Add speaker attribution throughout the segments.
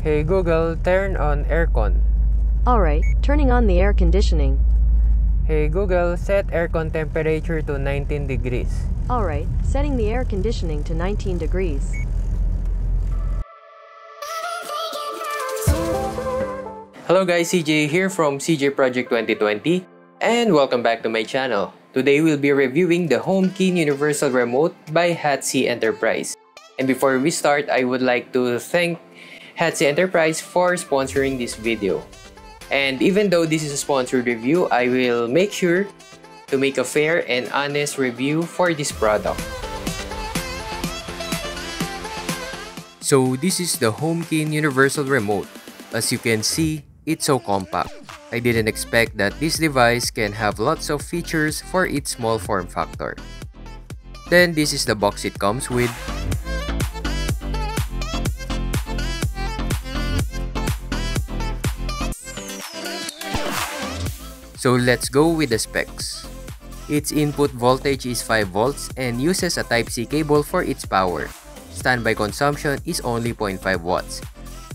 Speaker 1: Hey Google, turn on aircon.
Speaker 2: Alright, turning on the air conditioning.
Speaker 1: Hey Google, set aircon temperature to 19 degrees.
Speaker 2: Alright, setting the air conditioning to 19 degrees.
Speaker 1: Hello guys, CJ here from CJ Project 2020 and welcome back to my channel. Today we'll be reviewing the HOMEKIN Universal Remote by HOTC Enterprise. And before we start, I would like to thank HOTC Enterprise for sponsoring this video. And even though this is a sponsored review, I will make sure to make a fair and honest review for this product. So this is the HOMEKIN Universal Remote. As you can see, it's so compact. I didn't expect that this device can have lots of features for its small form factor. Then this is the box it comes with. So let's go with the specs. Its input voltage is 5 volts and uses a Type-C cable for its power. Standby consumption is only 0.5 watts.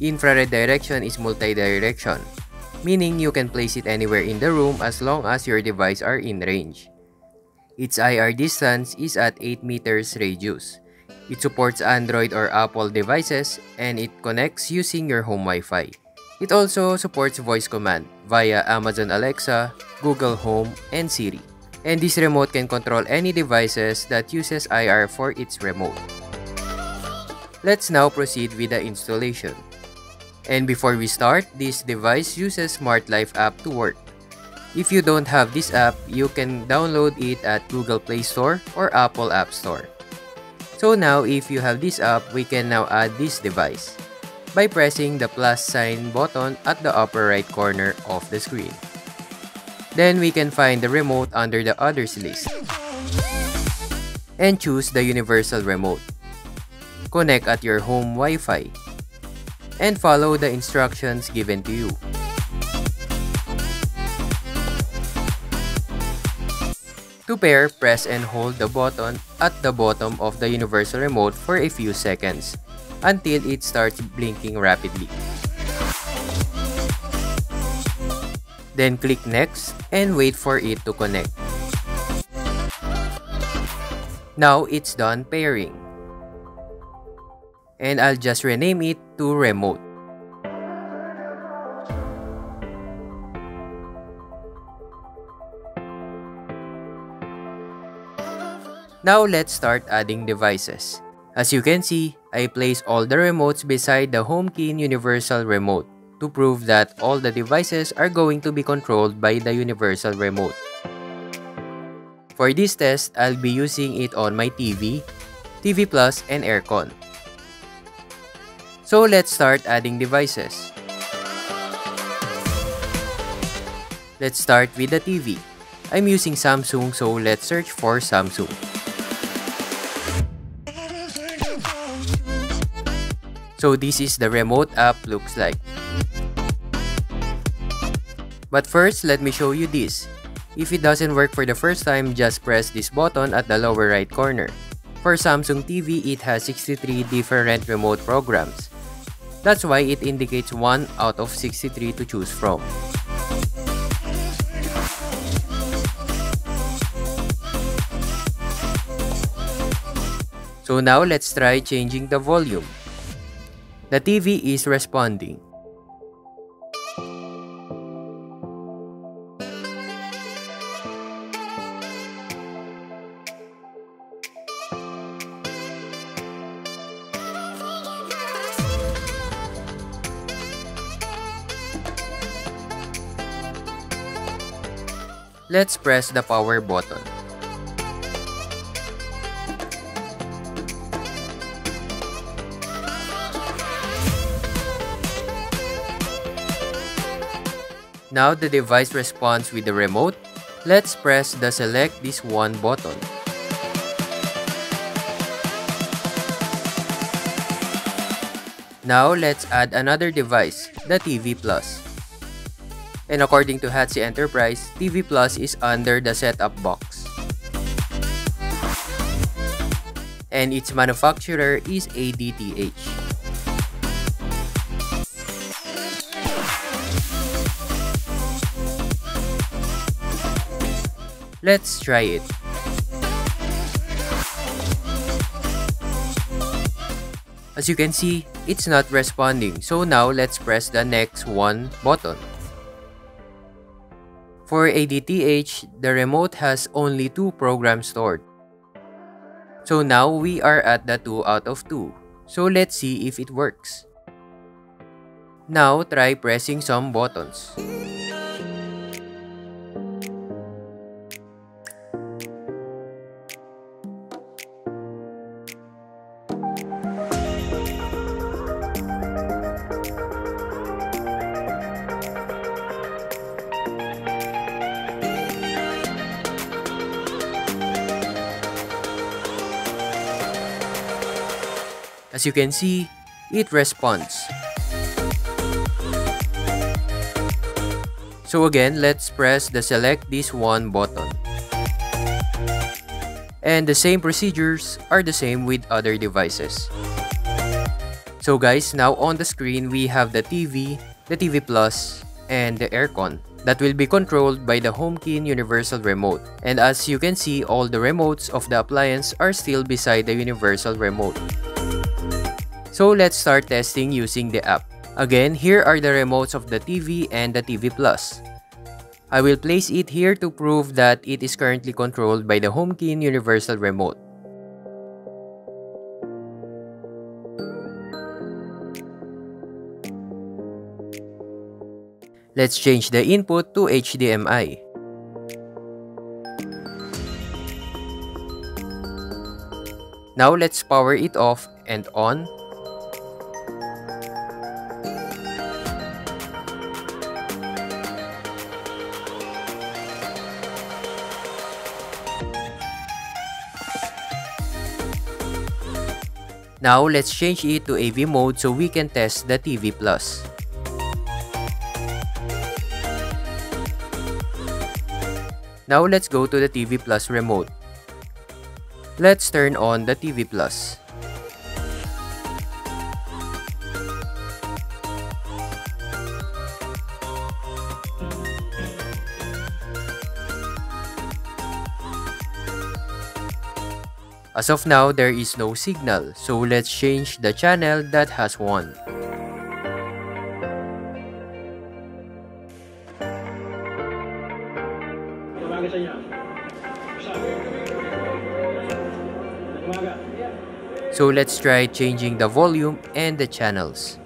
Speaker 1: Infrared direction is multi-direction, meaning you can place it anywhere in the room as long as your device are in range. Its IR distance is at 8 meters radius. It supports Android or Apple devices and it connects using your home Wi-Fi. It also supports voice command via Amazon Alexa, Google Home, and Siri. And this remote can control any devices that uses IR for its remote. Let's now proceed with the installation. And before we start, this device uses Smart Life app to work. If you don't have this app, you can download it at Google Play Store or Apple App Store. So now, if you have this app, we can now add this device by pressing the plus sign button at the upper right corner of the screen. Then we can find the remote under the others list and choose the Universal Remote. Connect at your home Wi-Fi and follow the instructions given to you. To pair, press and hold the button at the bottom of the Universal Remote for a few seconds until it starts blinking rapidly. Then click Next and wait for it to connect. Now it's done pairing. And I'll just rename it to Remote. Now let's start adding devices. As you can see, I place all the remotes beside the HOMEKIN Universal Remote to prove that all the devices are going to be controlled by the Universal Remote. For this test, I'll be using it on my TV, TV Plus, and aircon. So let's start adding devices. Let's start with the TV. I'm using Samsung, so let's search for Samsung. So this is the remote app looks like. But first, let me show you this. If it doesn't work for the first time, just press this button at the lower right corner. For Samsung TV, it has 63 different remote programs. That's why it indicates 1 out of 63 to choose from. So now let's try changing the volume. The TV is responding. Let's press the power button. Now the device responds with the remote. Let's press the select this one button. Now let's add another device, the TV Plus. And according to HOTC Enterprise, TV Plus is under the setup box. And its manufacturer is ADTH. Let's try it. As you can see, it's not responding. So now let's press the next one button. For ADTH, the remote has only 2 programs stored. So now we are at the 2 out of 2. So let's see if it works. Now try pressing some buttons. As you can see, it responds. So again, let's press the select this one button. And the same procedures are the same with other devices. So guys, now on the screen we have the TV Plus, and the aircon that will be controlled by the HOMEKIN Universal Remote. And as you can see, all the remotes of the appliance are still beside the Universal Remote. So let's start testing using the app. Again, here are the remotes of the TV and the TV Plus. I will place it here to prove that it is currently controlled by the HOMEKIN Universal Remote. Let's change the input to HDMI. Now let's power it off and on. Now let's change it to AV mode so we can test the TV Plus. Now let's go to the TV Plus remote. Let's turn on the TV Plus. As of now, there is no signal, so let's change the channel that has one. So let's try changing the volume and the channels.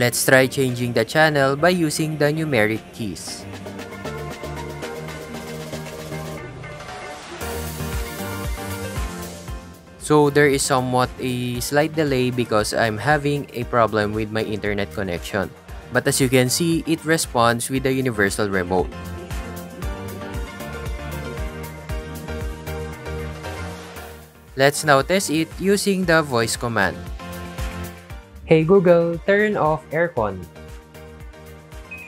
Speaker 1: Let's try changing the channel by using the numeric keys. So there is somewhat a slight delay because I'm having a problem with my internet connection. But as you can see, it responds with the universal remote. Let's now test it using the voice command. Hey Google, turn off aircon.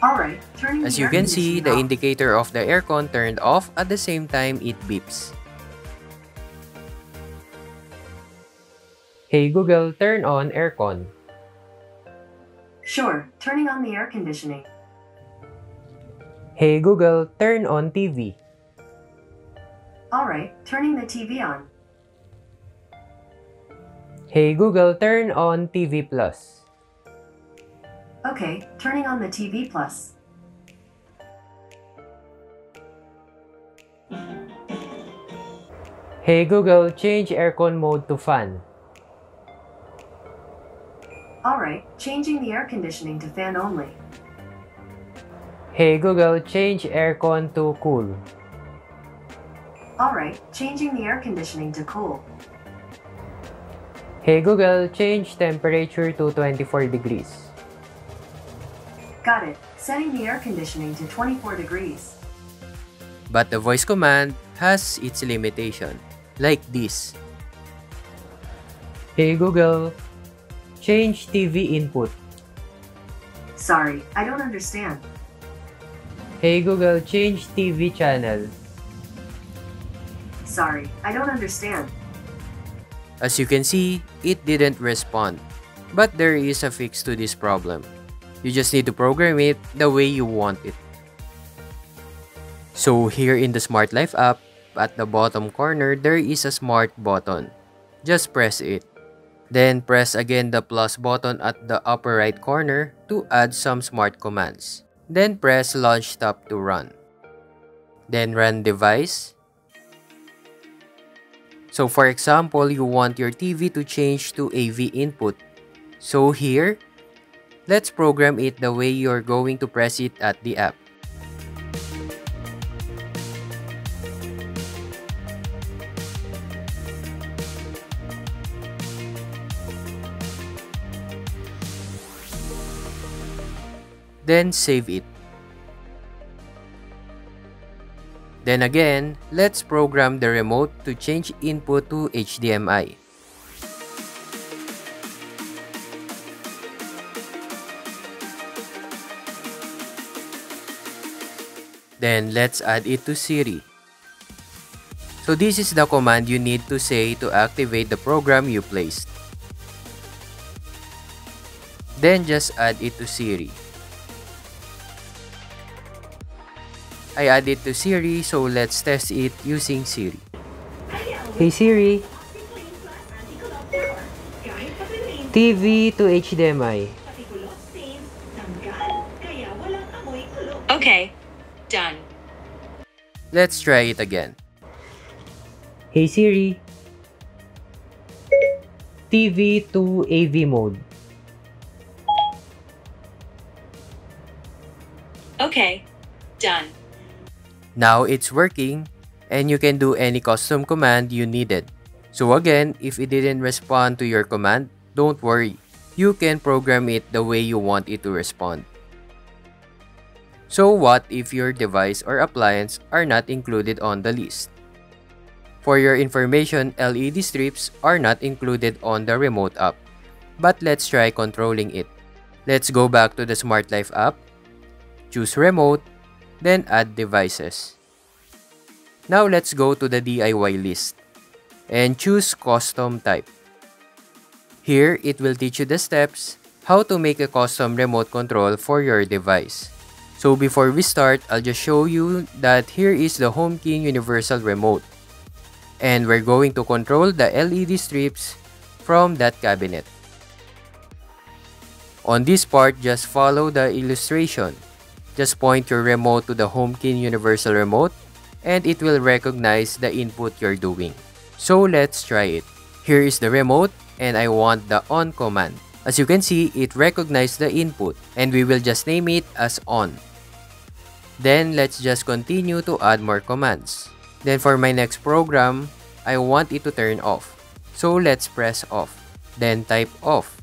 Speaker 2: Alright, turning
Speaker 1: As
Speaker 2: the
Speaker 1: you
Speaker 2: air
Speaker 1: can see, the
Speaker 2: conditioning off.
Speaker 1: indicator of the aircon turned off at the same time it beeps. Hey Google, turn on aircon.
Speaker 2: Sure, turning on the air conditioning.
Speaker 1: Hey Google, turn on TV.
Speaker 2: Alright, turning the TV on.
Speaker 1: Hey Google, turn on TV Plus.
Speaker 2: Okay, turning on the TV Plus.
Speaker 1: Hey Google, change aircon mode to fan.
Speaker 2: Alright, changing the air conditioning to fan only.
Speaker 1: Hey Google, change aircon to cool.
Speaker 2: Alright, changing the air conditioning to cool.
Speaker 1: Hey Google, change temperature to 24 degrees.
Speaker 2: Got it, setting the air conditioning to 24 degrees.
Speaker 1: But the voice command has its limitation, like this. Hey Google, change TV input.
Speaker 2: Sorry, I don't understand.
Speaker 1: Hey Google, change TV channel.
Speaker 2: Sorry, I don't understand.
Speaker 1: As you can see, it didn't respond. But there is a fix to this problem. You just need to program it the way you want it. So here in the Smart Life app, at the bottom corner, there is a smart button. Just press it. Then press again the plus button at the upper right corner to add some smart commands. Then press Launch Tab to run. Then run device. So for example, you want your TV to change to AV input. So here, let's program it the way you're going to press it at the app. Then save it. Then again, let's program the remote to change input to HDMI. Then let's add it to Siri. So this is the command you need to say to activate the program you placed. Then just add it to Siri. I add it to Siri, so let's test it using Siri. Hey Siri, TV to HDMI.
Speaker 2: Okay, done.
Speaker 1: Let's try it again. Hey Siri, TV to AV mode.
Speaker 2: Okay, done.
Speaker 1: Now it's working, and you can do any custom command you needed. So again, if it didn't respond to your command, don't worry. You can program it the way you want it to respond. So what if your device or appliance are not included on the list? For your information, LED strips are not included on the remote app. But let's try controlling it. Let's go back to the Smart Life app, choose remote, then add devices. Now let's go to the DIY list and choose custom type. Here, it will teach you the steps how to make a custom remote control for your device. So before we start, I'll just show you that here is the HOMEKIN Universal Remote. And we're going to control the LED strips from that cabinet. On this part, just follow the illustration. Just point your remote to the HOMEKIN Universal Remote and it will recognize the input you're doing. So let's try it. Here is the remote and I want the on command. As you can see, it recognized the input and we will just name it as on. Then let's just continue to add more commands. Then for my next program, I want it to turn off. So let's press off. Then type off.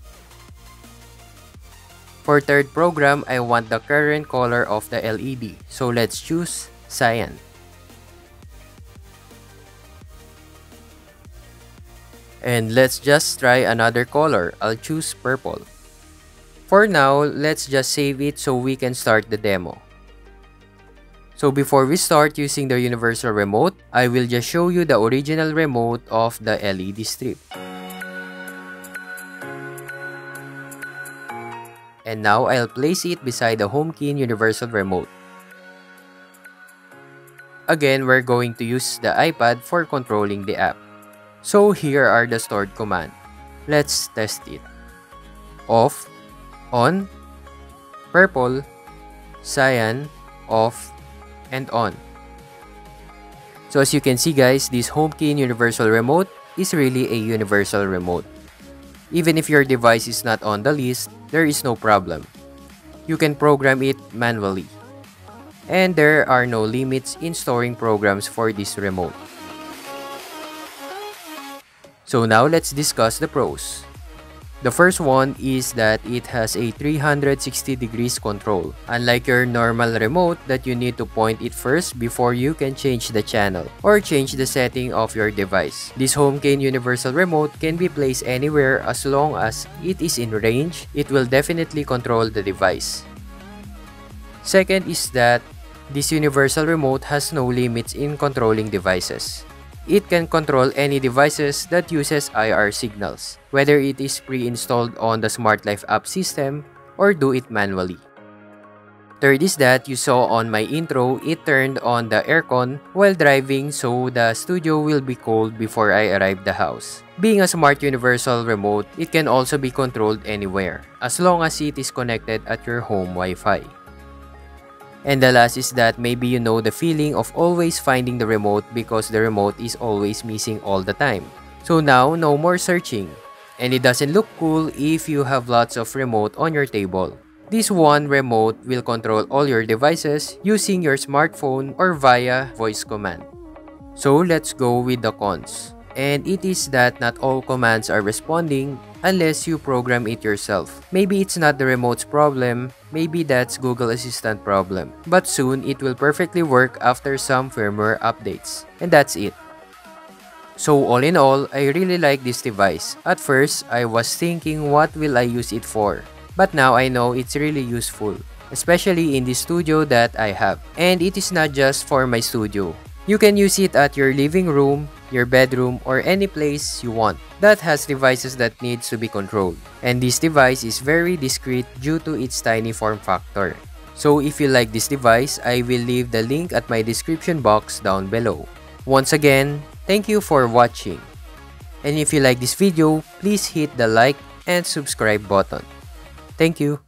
Speaker 1: For third program, I want the current color of the LED. So let's choose cyan. And let's just try another color. I'll choose purple. For now, let's just save it so we can start the demo. So before we start using the universal remote, I will just show you the original remote of the LED strip. And now I'll place it beside the HOMEKIN Universal Remote. Again, we're going to use the iPad for controlling the app. So here are the stored commands. Let's test it. Off, on, purple, cyan, off, and on. So as you can see guys, this HOMEKIN Universal Remote is really a universal remote. Even if your device is not on the list, there is no problem. You can program it manually. And there are no limits in storing programs for this remote. So now let's discuss the pros. The first one is that it has a 360 degrees control. Unlike your normal remote that you need to point it first before you can change the channel or change the setting of your device. This HOMEKIN Universal Remote can be placed anywhere as long as it is in range. It will definitely control the device. Second is that this universal remote has no limits in controlling devices. it can control any devices that uses IR signals, whether it is pre-installed on the Smart Life app system or do it manually. Third is that you saw on my intro, it turned on the aircon while driving so the studio will be cold before I arrive the house. Being a smart universal remote, it can also be controlled anywhere, as long as it is connected at your home Wi-Fi. And the last is that maybe you know the feeling of always finding the remote because the remote is always missing all the time. So now, no more searching. And it doesn't look cool if you have lots of remote on your table. This one remote will control all your devices using your smartphone or via voice command. So let's go with the cons. And it is that not all commands are responding unless you program it yourself. Maybe it's not the remote's problem, maybe that's Google Assistant problem. But soon it will perfectly work after some firmware updates. And that's it. So all in all, I really like this device. At first, I was thinking what will I use it for? But now I know it's really useful, especially in the studio that I have. And it is not just for my studio. You can use it at your living room, your bedroom, or any place you want that has devices that needs to be controlled. And this device is very discreet due to its tiny form factor. So if you like this device, I will leave the link at my description box down below. Once again, thank you for watching. And if you like this video, please hit the like and subscribe button. Thank you.